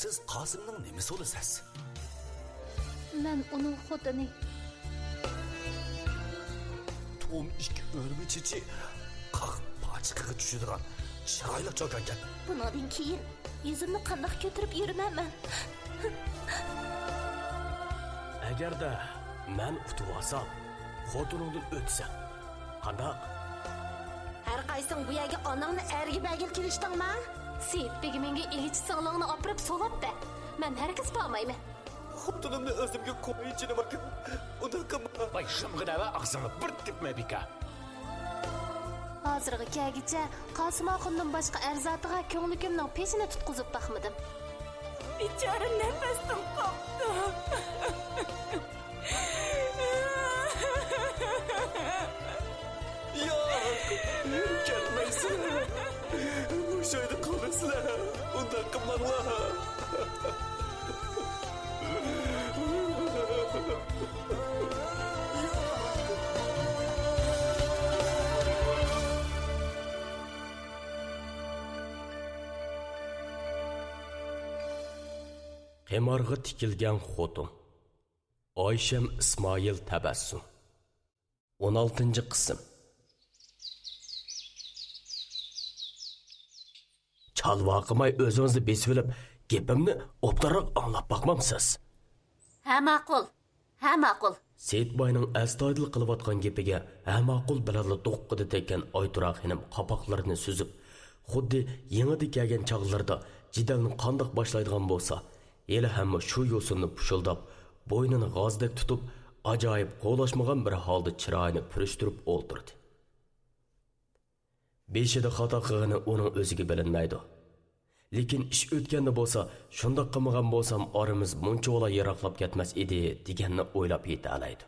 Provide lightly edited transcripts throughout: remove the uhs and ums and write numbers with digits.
Siz Qasımның nemesi olasiz? Men uning xotini. Tom ikki o'rmichichi qaq pachiqaga tushadigan chiroyli joy ekan. Bundan keyin yuzimni qanday ko'tarib yuraman? Agarda men utib olsam, xotiningdan o'tsam, qanday? Har qaysing bu yerga onangni ergi bagil kelishdingmi? Seyit begi menga ilgichi singlimni opirib so'labdi. Men hargiz bormayman. Xotinimni o'zimga qo'yinchi nima qilib? Unda qilma. Vay shimg'ida va og'zingni bir tepma beka. Hozirga kelgicha Qosim oxundan boshqa arzatiga ko'nglimning peshini tutqizib baxmadim. Bechora nafasdan qopdi. Gelmeysin. Bu şeyde kalırsın. Ondan kımlanma. Qemarg'a tikilgan xotin. Oyshem Ismoil Tabassum. 16-qism. Chalvaqimay o'zingizni besvilib, gapimni obdaroq anglab baqmamsiz. Ha ma'qul. Seyitboyning astoydil qilayotgan gapiga ha ma'qul bilan do'qqida tekkan Oyturoq xonim qopoqlarini suzib, xuddi yengida kelgan chog'larda jidalni qandoq boshlaydigan bo'lsa, eli hamma shu yo'sinni pushildab, bo'ynini g'ozdek tutib, ajoyib qo'lashmagan bir holda chiroyini purishtirib o'ltirdi. Beshida xato qilgani uning o'ziga bilinmaydi. Lekin ish o'tganda bo'lsa, shundoq qilmagan bo'lsam, oramiz muncha ola yiroqlab ketmas edi deganni o'ylab yeta oladi.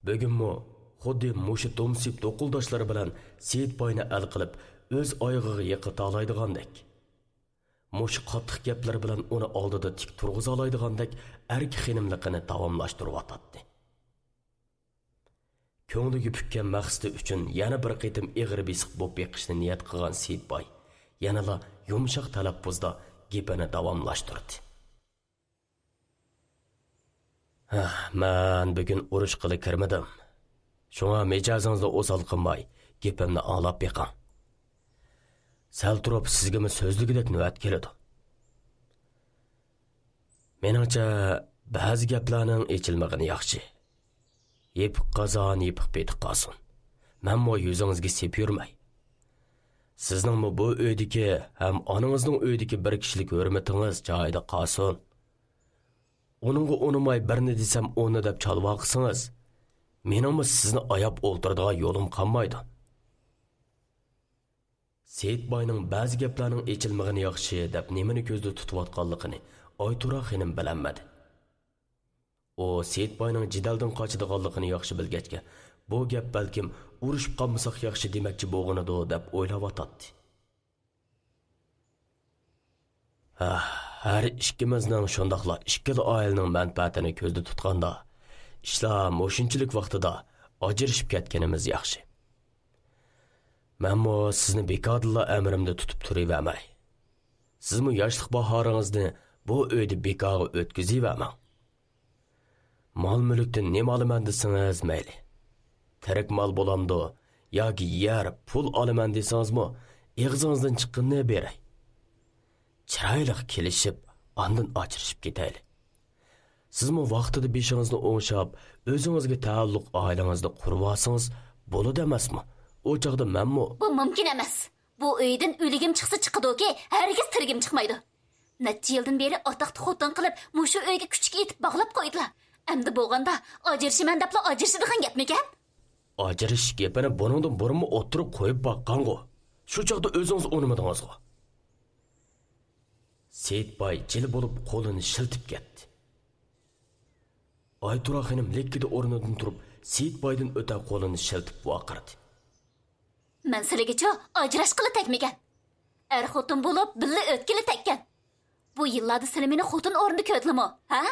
Bugunmi xuddi mushi domsib to'qildoshlari bilan Seyitboyni al qilib, o'z oyog'iga yiqita oladigandak. Mush qattiq gaplar bilan uni oldida tik turg'iza oladigandak erki xinimliqini davomlashtirib atadi. Ko'ngliga pukkan maqsadi uchun yana bir qitim ig'ir bisiq bo'lib beqishni niyat qilgan Seyitboy yanala yumshoq talaffuzda gapini davomlashtirdi. Men bugun urush qilib kirmadim. Shunga mijozingizda o'zal qilmay, gapimni anglab beqing. Sal turib sizga so'zligidek navbat keladi. Meningcha ba'zi gaplarning echilmagani yaxshi. Yepiq qozon yepiq betiq qolsin. Menmo yuzingizga sep yurmay. Sizningmi bu uydagi ham onangizning uydagi bir kishilik hurmatingiz joyida qolsin. Oningga unimay birni desam uni deb chalvoqsingiz. Meningmi sizni ayab o'ltiradigan yo'lim qolmaydi. Seyitboyning ba'zi gaplarning echilmagani yaxshi deb nimani ko'zda tutayotganligini Oyturoq xonim bilanmadi. O Seyitboyning jidaldan qochadiganligini yaxshi bilgachga, bu gap balkim urushib qolmasak yaxshi demakchi bo'lganido deb o'ylab o'tadi. Har ikkimizning shundoqla ikkala oilaning manfaatini ko'zda tutganda, ishlar mo'shinchilik vaqtida ajrashib ketganimiz yaxshi. Menmo sizni bekodilla amrimda tutib turavermay. Sizmi yoshlik bahoringizni bu uyda bekorga o'tkazavermang. Mol-mulkdan nima olaman desangiz mayli. Tirik mol bo'lamdi yoki yer, pul olaman desangizmi, ig'zingizdan chiqqanini beray. Chiroyli kelishib, ondan ajrashib ketayli. Sizmi vaqtida beshingizni o'ngshab, o'zingizga taalluq oilangizni qurib olsangiz bo'ladi emasmi? O chaqda menmi? Bu mumkin emas. Bu uydan o'ligim chiqsa chiqadi-ki, hargiz tirgim chiqmaydi. Necha yildan beri otaqni xotin qilib, mushu uyga kuchga yetib bog'lab qo'ydilar. Endi bo'lganda ajrashiman debla ajrashadigan gapmikan? Ajrish gapini buningdan burunmi o'tirib qo'yib baqqango. Shu chaqda o'zingiz o'nimadingizgo. Seyitboy jil bo'lib qo'lini shiltib ketdi. Oyturoq xonim lekkida o'rnidan turib, Seyitboydan o'ta qo'lini shiltib vaqirdi. Men sizlarga ajrashqili tekmikan. Xotin bo'lib, billa o'tkili tekkan. Bu yillarda sizlar meni xotin o'rnida ko'rdingmi, ha?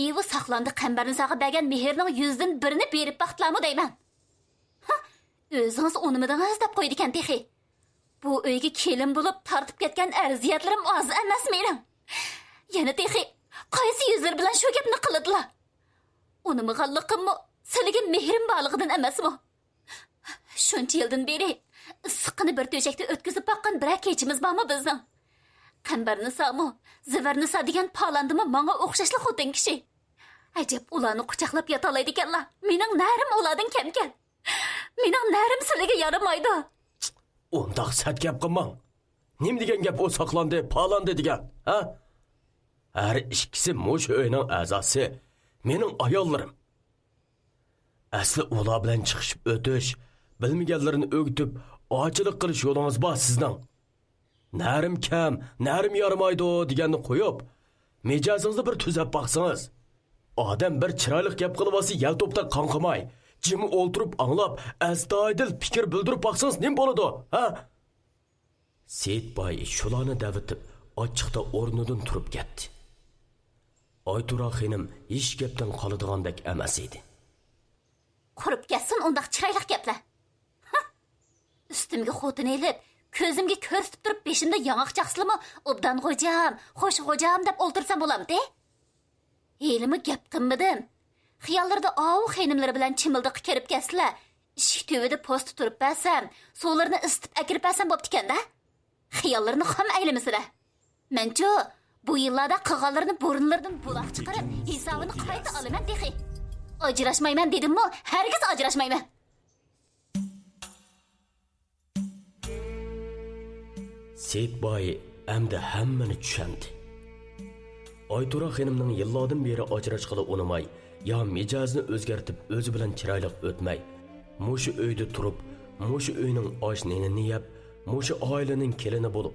Evi saqlandi qambarni sağa bergan mehrning 100dan birini berib baxtlarmi deyman. O'zingiz unimidingiz deb qo'ydi ekan texi. Bu uyga kelin bo'lib tortib ketgan arziyatlarim oz emas mening. Yana texi qaysi yuzlar bilan shu gapni qiladilar? Unimg'anliqimmi, sizlarga mehrim borligidan emasmi? Shuncha yildan beri issiqni bir to'shakda o'tkazib boqqan bir kechimiz bormi bizning? Qambarni saqmi, zivarni sa degan palandimi menga o'xshashli xotin kishi. Ajab ularni quchoqlab yota oladi ekanlar. Mening narim ulardan kamkan. Mening narim sizlarga yaramaydi. Undaq sat gap qilmang. Nim degan gap o saqlandi, palandi degan, ha? Har ikkisi mush uyning a'zosi, mening ayollarim. Asli ular bilan chiqishib o'tish, bilmaganlarini o'gitib, ochilik qilish yo'lingiz bor sizning. Narim kam, narim yaramaydi deganni qo'yib, mijozingizni bir tuzab baqsangiz. Odam bir chiroyli gap qilib olsa, yalto'pda qonqimay, jimi o'ltirib anglab, astoydil fikr bildirib baqsangiz nim bo'ladi, ha? Seyitboy shularni davitib, ochiqda o'rnidan turib ketdi. Oytura xonim hech gapdan qoladigandek emas edi. Qurib ketsin undaq chiroyli gaplar. Üstümge xotin elib, ko'zimga ko'rsatib turib beshimda yong'oq chaqsilimi, obdan xo'jam, xo'sh xo'jam deb o'ltirsam bo'lamdi? Elimi gap qilmadim. Xiyollarda ovu xenimlari bilan chimildiq kirib kesdilar. Ishik tuvida post turib basam, suvlarni isitib akirib basam bo'pti ekanda. Xiyollarni ham aylamasizlar. Menchu bu yillarda qilganlarini burunlardan buloq chiqarib, hisobini qayta olaman dehi. Ajrashmayman dedim-mi? Hargiz ajrashmayman. Seyitboy endi hammani tushundi. Oytura xonimning yillardan beri ajrashqili unamay, yo mijozni o'zgartib o'zi bilan chiroyli o'tmay, mushu uyda turib, mushu uyning oshnini yeb, mushu oilaning kelini bo'lib,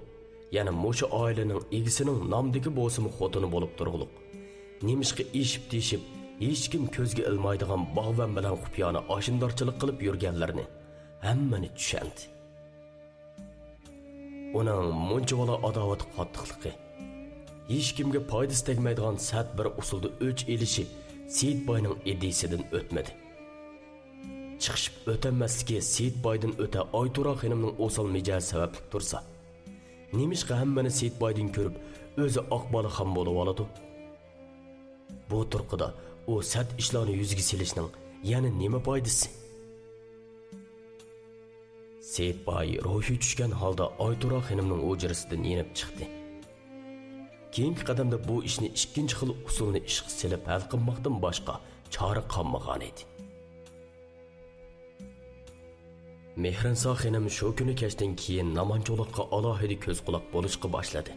yana mushu oilaning egisining nomdagi bo'simi xotini bo'lib turg'liq. Nemishqa eshib teshib, hech kim ko'zga ilmaydigan bog'van bilan qupyoni oshindorchilik qilib yurganlarni hammani tushundi. Uning munchavala adovat qattiqligi, hech kimga foydasi tegmaydigan sat bir usulda o'ch elishi Seyitboyning idisidan o'tmadi. Chiqishib o'tamasligi Seyitboydan o'ta Oytura xonimning o'sal mijozi sababli tursa, nemishqa hammani Seyitboydan ko'rib, o'zi oqbola ham bo'lib oladi. Bu turqida o sat ishlarni yuziga selishning yana nima foydasi? Seyitboy ruhi tushgan holda Oytura xonimning o'jirisidan yenib chiqdi. Keyingi qadamda bu ishni ikkinchi xil usulni ishga silib hal qilmoqdan boshqa chora qolmagan edi. Mehransa xonim shu kuni kechdan keyin Namancho'liqqa alohida ko'z quloq bo'lishga boshladi.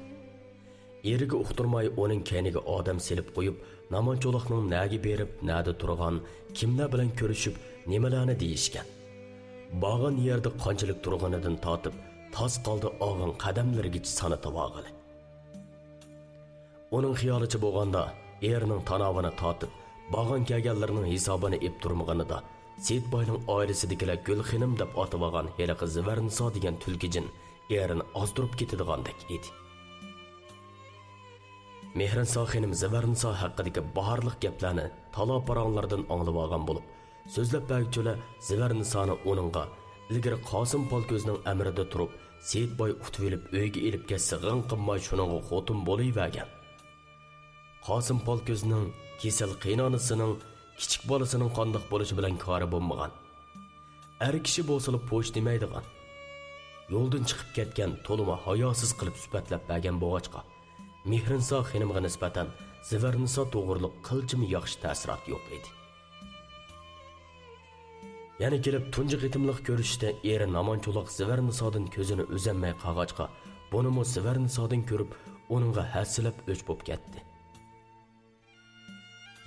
Eriga uqtirmay uning kayniga odam selib qo'yib, Namancho'liqning nagi berib, nada turgan, kimlar bilan ko'rishib, nimalarni deyishgan. Bağın yerde qanchalik turganidan tortib, tas qoldi og'in qadamlarigacha sanatib olg'ili. Uning xiyolicha bo'lganda, erining tanavini tortib, bağın kelganlarning hisobini ep turmaganida, Seyitboyning oilasidagilar Gulxinim deb otib olgan heliqi Zivarniso degan tulkijin erini ozdirib ketidigandek edi. Mehranso xonim Zivarniso haqidagi baharliq gaplarni taloparanglardan anglab olgan bo'lib, so'zlab bergüçüle Zivarnisoni onunğa ilgari Qosim Polko'zning amrida turib, Seyitboy utvilib uyga elib ketsa g'ing qilmay shuningga xotin bo'layvergan. Qosim Polko'zning kesal qiynonisining kichik bolasining qandoq bo'lishi bilan kori bo'lmagan. Er kishi bo'lsa po'sh demaydigan. Yo'ldan chiqib ketgan to'lima hayosiz qilib supatlab bergan bo'g'achqa Mehranso xonimga nisbatan Zivarniso to'g'riliq qilchimi yaxshi ta'sirot yo'q edi. Yani kelib tunji qitimliq ko'rishda eri Namancho'liq Zivarnisodan ko'zini uzanmay qag'achqa, bunimi Zivarnisodan ko'rib, onunga hasilab o'ch bo'lib ketdi.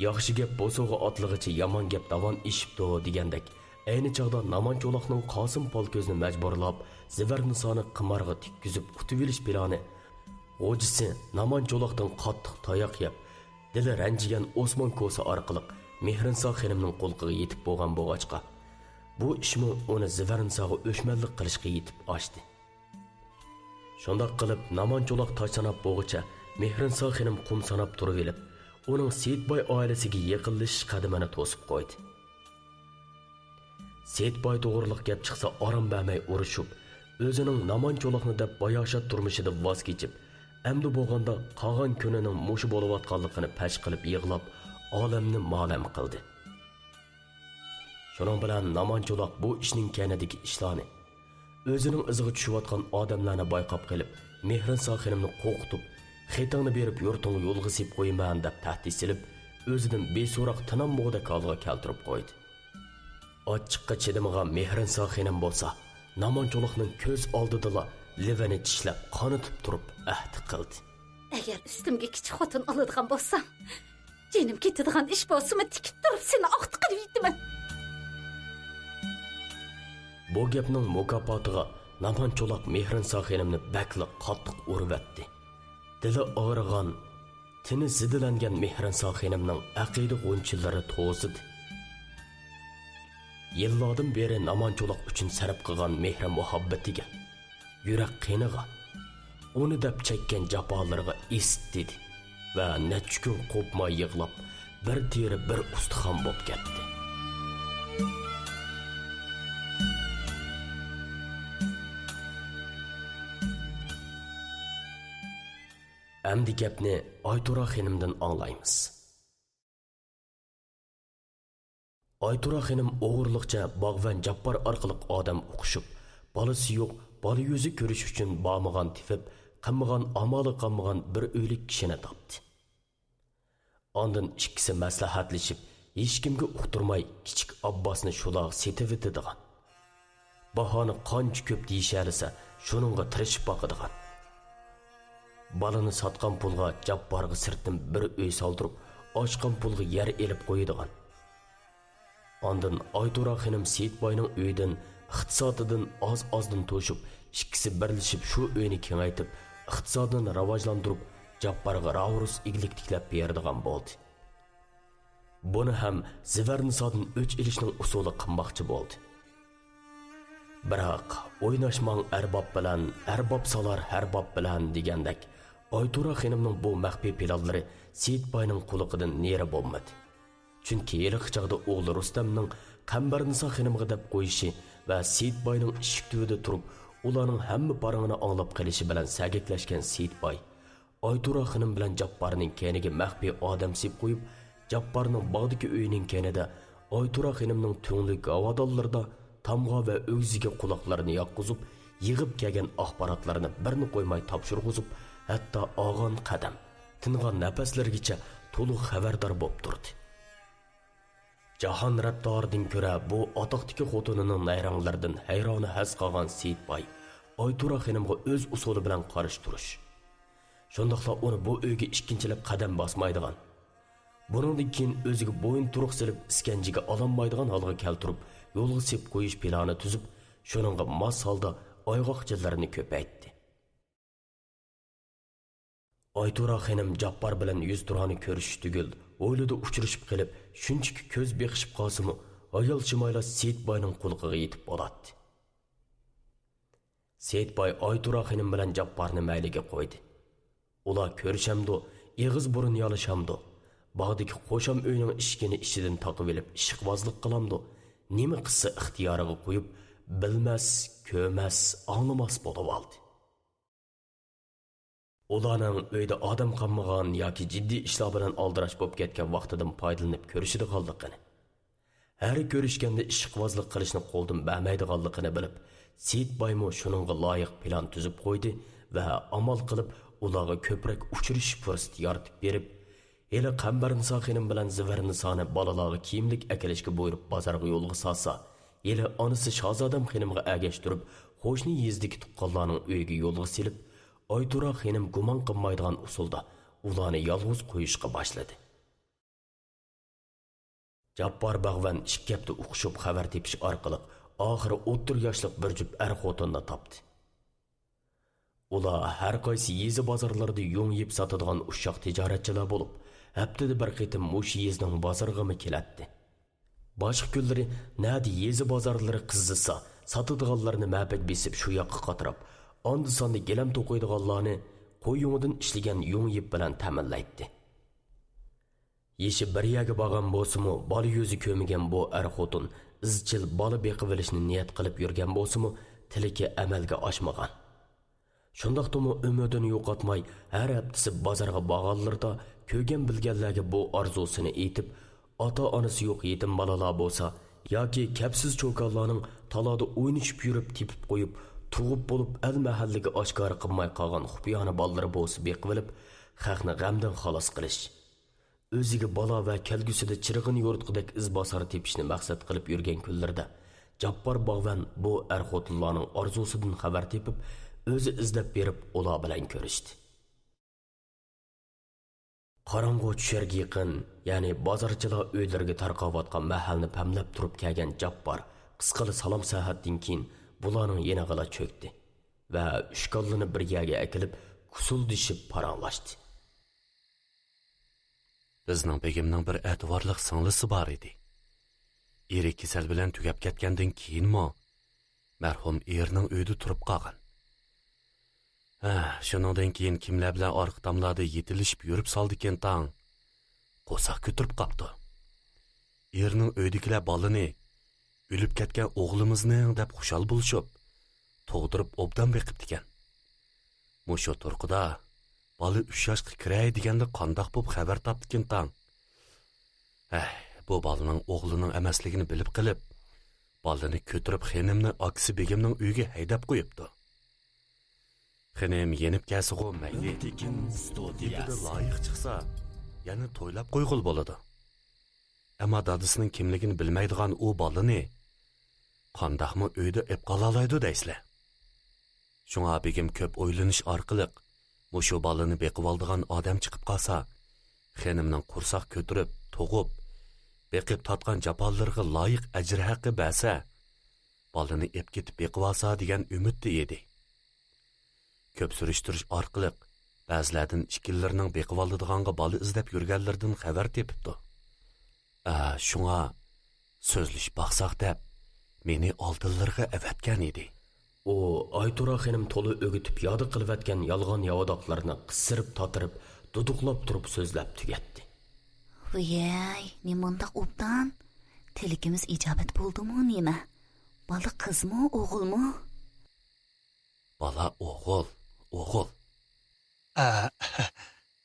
Yaxshi gap bo'sog'i otlig'icha yomon gap davon eshibdi degandek, ayni chog'da Namancho'liqning Qosim Polko'zni majburlab, Zivarnisoni qimarga tikkizib qutuvilish plani, o'jisi Namancho'liqdan qattiq tayoq yeb, dili ranjigan Osmon ko'si orqali Mehranso xonimning qo'lqiga yetib bo'lgan bo'g'achqa. Bu ishmi uni Zivarnisoga o'shmanlik qilishga yetib ochdi. Shundoq qilib Namancho'liq tosh sanab bo'g'icha Mehranso xonim qum sanab turib elib, uning Seyitboy oilasiga yaqinlashish qadamini to'sib qo'ydi. Seyitboy to'g'riliq gap chiqsa orom bermay urushib, o'zining namancho'liqni deb bayoşat turmushida voz kechib, endi bo'lganda qolgan kunining mushi bo'layotganligini pash qilib yig'lab, olamni ma'lum qildi. Shuning bilan namancho'liq bu ishning kanadagi ishlarni, o'zining iziga tushayotgan odamlarni bayqab qilib, Mehrin Soxinimni qo'rqitib, xetingni berib yurting yo'lga sep qo'yman deb tahdid silib, o'zidan beso'roq tinammoqda holga keltirib qo'ydi. Ochiqqa chidamagan Mehrin Soxinim bo'lsa, namancho'liqning ko'z oldida livani tishlab, qonitib turib ahd qildi. Agar ustimga kichik xotin oladigan bo'lsam, jinim ketadigan ish bo'lsa-mi tikib turib seni oqti qilib yetaman. Bu gapning mukofotiga namancho'liq Mehrin Soxinimni bakli qattiq urvatdi. Dili og'rigan, tini zidilangan Mehrin Soxinimning aqida g'unchillari to'zidi. Yillardan beri namancho'liq uchun sarf qilgan mehr muhabbatiga, yurak qiyniga, uni deb chekkan jafolarga esitdi va necha kun qo'pmay yig'lab, bir teri bir ustixon bo'lib ketdi. Endi gapni Oytura xonimdan anglaymiz. Oytura xonim o'g'irliqcha Bog'van Jabbor orqali odam o'qishib, bolasi yo'q, bola yuzi ko'rish uchun bormagan tifib, qilmagan amali qilmagan bir o'lik kishini topdi. Ondan ikkisi maslahatlashib, hech kimga uqtirmay kichik Abbosni shular setib etadigan. Bahoni qancha ko'p deyishalisa, shuningga tirishib boqadigan. Balani sotgan pulga Jabborga sirtdan bir uy soldirib, ochgan pulga yer elib qo'yadigan. Ondan Oytura xonim Seyitboyning uyidan, iqtisodidan oz-ozdan to'shib, ikkisi birlashib shu uyni kengaytib, iqtisodini rivojlantirib, Jabborga ravrus iglik tiklab beradigan bo'ldi. Buni ham Zivarnisodin o'ch ilishning usuli qilmoqchi bo'ldi. Biroq o'ynashmang arbob bilan, arbob solar harbob bilan degandek, Oytura xonimning bu maxfiy planlari Seyitboyning quliqidan neri bo'lmadi. Chunki yiliq chaqda o'g'li Rustamning Qambarnisa xonimga deb qo'yishi va Seyitboyning eshik tubida turib, ularning hamma parangini anglab qilishi bilan sagiklashgan Seyitboy, Oytura xonim bilan Jabborning keniga maxfiy odam sep qo'yib, Jabborning bog'dagi uyining kenida Oytura xonimning to'nglik havadollarida tamg'a va o'g'ziga quloqlarini yoqqizib, yig'ib kelgan axborotlarni birini qo'ymay topshirg'izib, hatto og'on qadam, tingan nafaslargacha to'liq xabardor bo'lib turdi. Jahon raptoridan ko'ra bu otoqdagi xotinining nayranglardan hayroni has qolgan Seyitboy, Oytura xonimga o'z usuli bilan qarish turish. Shundaqla uni bu uyga ikkinchilab qadam bosmaydigan. Buningdan keyin o'ziga bo'yin turuq silib iskanjiga ololmaydigan holga keltirib, yo'lga sep qo'yish planini tuzib, shuningga mos holda oyg'oqchilarini ko'paytdi. Oytura xonim Jabbor bilan yuz turani ko'rish tugul, o'ylida uchrashib qilib, shunchaki ko'z beqishib qolsa-mu, ayol shimoyla Seyitboyning quliqiga yetib oladi. Seyitboy Oytura xonim bilan Jabborni mayliga qo'ydi. Ular ko'rishamdi, eg'iz burun yolishamdi. Bog'dagi qo'sham uyning eshigini ichidan taqib olib, ishqvozlik qilamdi. Nima qilsa ixtiyoriga qo'yib, bilmas, ko'mas, anglamas bo'lib oldi. Ularning uyda odam qolmagan yoki jiddiy ishlar bilan aldirash bo'lib ketgan vaqtidan foydalanib ko'rishadiganligini, har ko'rishganda ishqvozlik qilishni qo'ldan bermaydiganligini bilib, Seyitboymo shuningga loyiq plan tuzib qo'ydi va amal qilib ularga ko'proq uchrashish fursati yaratib berib, Eli Qambarnisa xonim bilan Zivarnisoni bolalarga kiyimlik akilishga buyurib bozorga yo'lga solsa, eli onasi Shahzodam xonimga agashtirib, qo'shni yezdagi tuqqanlarning uyiga yo'lga silib, Oytura xonim gumon qilmaydigan usulda ularni yolg'iz qo'yishga boshladi. Jabbor Bog'van ikki hafta o'qishib xabar tepish orqali oxiri 30 yoshlik bir jup xotinni topdi. Ular har qaysi yezi bozorlarida yung yeb sotadigan ushshoq tijoratchilar bo'lib, haftada bir qitim mush yezning bozoriga keladi. Boshqa kunlari nadi yezi bozorlari qizzisa, sotadiganlarni ma'bad besib shu yoqqa qatirib, onda sonda gelam to'qiydiganlarni qo'yungidan ishlagan yung yeb bilan ta'minlaydi. Yeshi bir yaga borgan bo'lsa-mu, bola yuzi ko'migan bu xotin izchil bola beqib olishni niyat qilib yurgan bo'lsa-mu, tiliki amalga oshmagan. Shundaqdimi umidini yo'qotmay, har haftasi bozorga borganlarda ko'rgan bilganlarga bu orzusini aytib, ota-onasi yo'q yetim bolalar bo'lsa yoki kapsiz cho'konlarning taloda o'ynashib yurib tepib qo'yib, tug'ib bo'lib al mahallaga oshkora qilmay qolgan xufiyona bolalari bo'lsa beqilib, xalqni g'amdan xalos qilish. O'ziga bola va kelgusida chirg'ini yo'rtqidek iz bosar tepishni maqsad qilib yurgan kunlarda Jabbor Bog'van bu xotinlarning orzusidan xabar tepib, o'zi izlab berib ular bilan ko'rishdi. Qorong'u tusharga yaqin, ya'ni bozorchilar uylariga tarqalayotgan mahalni pamlab turib kelgan Jabbor qisqali salom saatdan keyin bularning yenig'ila cho'kdi va ushkollini bir yerga akilib, kusuldishib paranglashdi. Bizning begimning bir e'tiborli singlisi bor edi. Eri kasal bilan tugab ketgandan keyinmi marhum erning uyida turib qolgan. Shuningdan keyin kimlar bilan orqa tomlarda yetilishib yurib soldi ekan tang. Qo'saq ko'tirib qopdi. Erning uydagilar bolani o'lib ketgan o'g'limizning deb xushal bo'lishib, tug'dirib obdan beqibdi ekan. Mushu turqida bola 3 yoshga kiray deganda qandoq bo'lib xabar topdi ekan tang. Bu bolaning o'g'lining emasligini bilib qilib, bolani ko'tirib xonimning akisi begimning uyiga haydab qo'yibdi. Xonim yenib kelsa-ku mayli, lekin studiyada loyiq chiqsa, yana to'ylab qo'yg'ul bo'ladi. Ammo dadasining kimligini bilmaydigan u bolani qandoqmi uyda ep qolalaydi deysizlar. Shunga begim ko'p o'ylanish orqali mushu bolani beqib oldigan odam chiqib qolsa, xonimning qursoq ko'tirib, tug'ib, beqib tatgan japonlarga loyiq ajr haqqi bersa, bolani ep ketib beqib olsa degan umidda edi. Ko'p surishtirish orqali ba'zilardan ikkinlarning beqib oldiganga bola izlab yurganlardan xabar tepibdi. Shunga so'zlish baqsaq deb meni oldinlarga avatgan edi. U Aytura xonim to'li o'gitib yo'da qilib yolg'on yavodoqlarni qisirib totirib, duduqlab turib so'zlab tugatdi. Voy, nimandaq obdan? Tilkimiz ijobat bo'ldimi nima? Bola qizmi, o'g'ilmi? Bola o'g'il.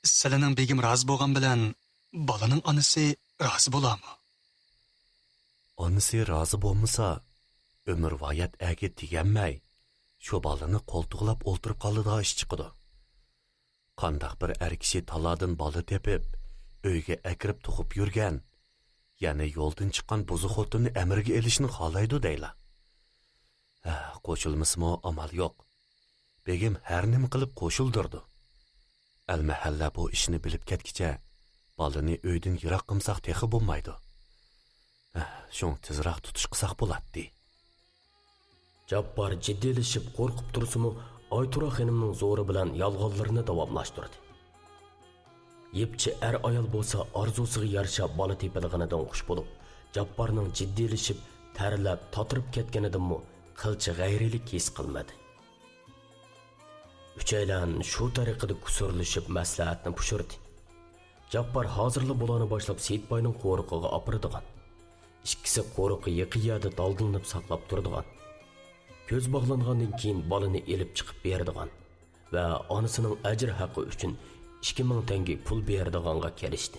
Sizlarning begim rozi bo'lgan bilan bolaning onasi rozi bo'ladimi? Onasi rozi bo'lmasa, umrvoyat agi teganmay, shu bolani qo'ltiqlab o'ltirib qoladigan ish chiqadi. Qandaq bir er kishi taladan bola tepib, uyga akirib tug'ib yurgan, ya'ni yo'ldan chiqqan buzu xotinni amirga elishni xohlaydi deylar. Qo'shilmasmi amal yo'q. Begim har nima qilib qo'shildirdi. Al-mahalla bu ishni bilib ketgicha, bolani uydan yiroq qilsaq texi bo'lmaydi. Shun tezroq tutish qilsaq bo'ladi. Jabbor jiddiylashib qo'rqib tursa-mu, Aytura xonimning zo'ri bilan yolg'onlarini davomlashtirdi. Yepchi er ayol bo'lsa orzusiga yarasha bola tepilganidan xush bo'lib, Jabborning jiddiylashib, tarlab, totirib ketganidan-mu qilchi g'ayrilik his qilmadi. Uchaylan shu tariqada kusurlashib maslahatni pushirdi. Jabbor hozirli bo'lani boshlab Seyitboyning qo'riqiga opirdigan. Ikkisi qo'riqi yaqiyada daldinib saqlab turdigan. Ko'z bog'langandan keyin bolani elib chiqib berdigan va onasining ajr haqqi uchun 2000 tanga pul berdiganga kelishdi.